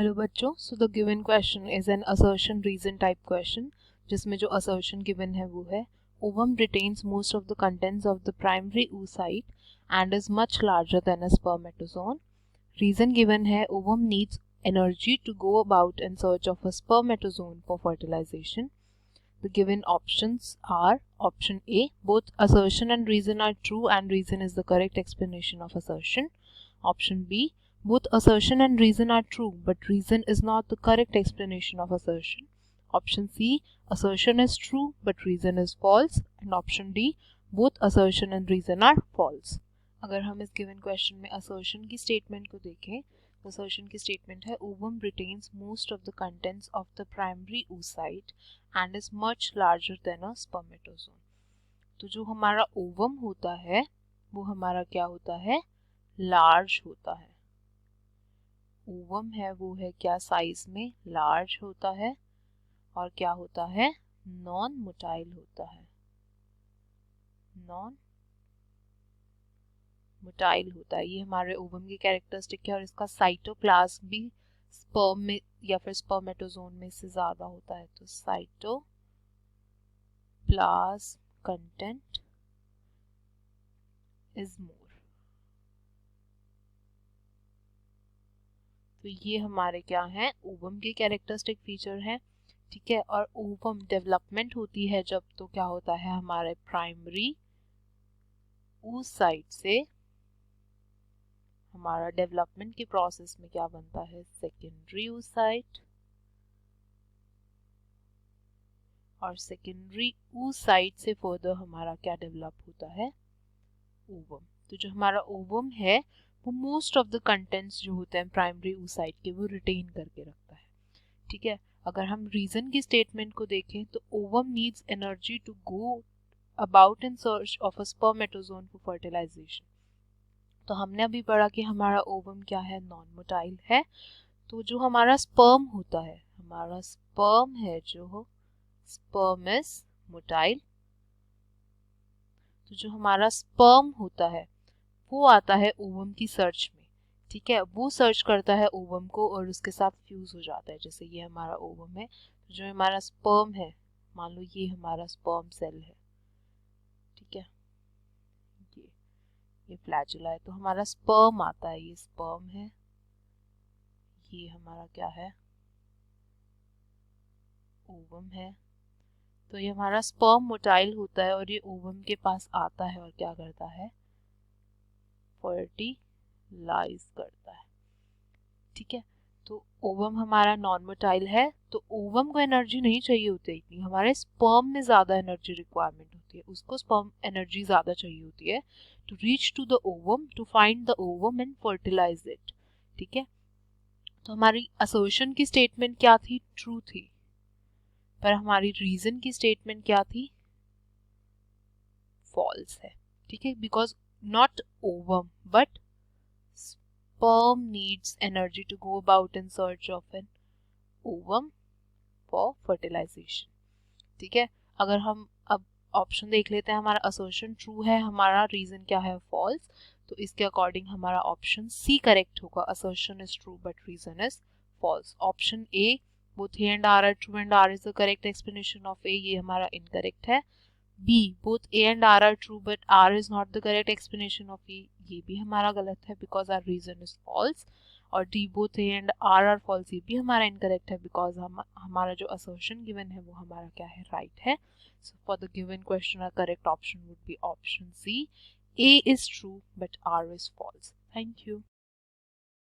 Hello बच्चों, so the given question is an assertion reason type question, जिसमें जो assertion given है वो है ovum retains most of the contents of the primary oocyte and is much larger than a spermatozoon. Reason given है ovum needs energy to go about in search of a spermatozoon for fertilization. The given options are option A, both assertion and reason are true and reason is the correct explanation of assertion. Option B, both assertion and reason are true but reason is not the correct explanation of assertion. Option C, assertion is true but reason is false. And option D, both assertion and reason are false. अगर हम इस given question में assertion की statement को देखें, assertion की statement है ovum retains most of the contents of the primary oocyte and is much larger than a spermatozoon. तो जो हमारा ovum होता है वो हमारा क्या होता है, लार्ज होता है। ओवम है वो है क्या, साइज में लार्ज होता है और क्या होता है, नॉन मोटाइल होता है। नॉन मोटाइल होता है, ये हमारे ओवम की कैरेक्टरिस्टिक है। और इसका साइटोप्लाज्म भी स्पर्म में या फिर स्पर्मेटोजोन में से ज्यादा होता है, तो साइटोप्लाज्म कंटेंट इज मोर। तो ये हमारे क्या है, ओवम के कैरेक्टरिस्टिक फीचर हैं, ठीक है। और ओवम डेवलपमेंट होती है जब, तो क्या होता है, हमारे प्राइमरी oocyte से हमारा डेवलपमेंट के प्रोसेस में क्या बनता है, सेकेंडरी oocyte, और सेकेंडरी oocyte से फर्दर हमारा क्या डेवलप होता है, ओवम। तो जो हमारा ओवम है वो मोस्ट ऑफ द कंटेंट्स जो होते हैं प्राइमरी oocyte के वो रिटेन करके रखता है, ठीक है। अगर हम रीजन की स्टेटमेंट को देखें तो ovum needs energy to go about in search of a spermatozoon for fertilization. तो हमने अभी पढ़ा कि हमारा ओवम क्या है, नॉन मोटाइल है। तो जो हमारा स्पर्म होता है, हमारा स्पर्म है जो स्पर्म इज मोटाइल। तो जो हमारा स्पर्म होता है वो आता है ओवम की सर्च में, ठीक है। वो सर्च करता है ओवम को और उसके साथ फ्यूज हो जाता है। जैसे ये हमारा ओवम है, तो जो हमारा स्पर्म है, मान लो ये हमारा स्पर्म सेल है, ठीक है, ये फ्लैजुला है, तो हमारा स्पर्म आता है, ये स्पर्म है, ये हमारा क्या है, ओवम है। तो ये हमारा स्पर्म मोटाइल होता है और ये ओवम के पास आता है और क्या करता है, फर्टिलाइज करता है, ठीक है। तो ओवम हमारा नॉन मोटाइल है, तो ओवम को एनर्जी नहीं चाहिए होती इतनी, हमारे स्पर्म में ज्यादा एनर्जी रिक्वायरमेंट होती है, उसको स्पर्म एनर्जी ज्यादा चाहिए होती है to reach to the ovum, to find the ovum and fertilise it, ठीक है। तो हमारी असर्शन की स्टेटमेंट क्या थी, ट्रू थी, पर हमारी रीजन की स्टेटमेंट क्या थी, फॉल्स है, ठीक है। Because not ovum but sperm needs energy to go about in search of an ovum for fertilization, ठीक है। अगर हम अब ऑप्शन देख लेते हैं, हमारा असर्शन ट्रू है, हमारा रीजन क्या है, फॉल्स। तो इसके अकॉर्डिंग हमारा ऑप्शन सी करेक्ट होगा, assertion is true but reason is false. Option A, both A and R are true and R is the correct explanation of A, ये हमारा इनकरेक्ट है। B, both A and R are true but R is not the correct explanation of E, ये भी हमारा गलत है because our reason is false। और D, both A and R are false, ये भी हमारा incorrect है because हमारा जो assertion given है वो हमारा क्या है, right है। So for the given question our correct option would be option C, A is true but R is false। Thank you।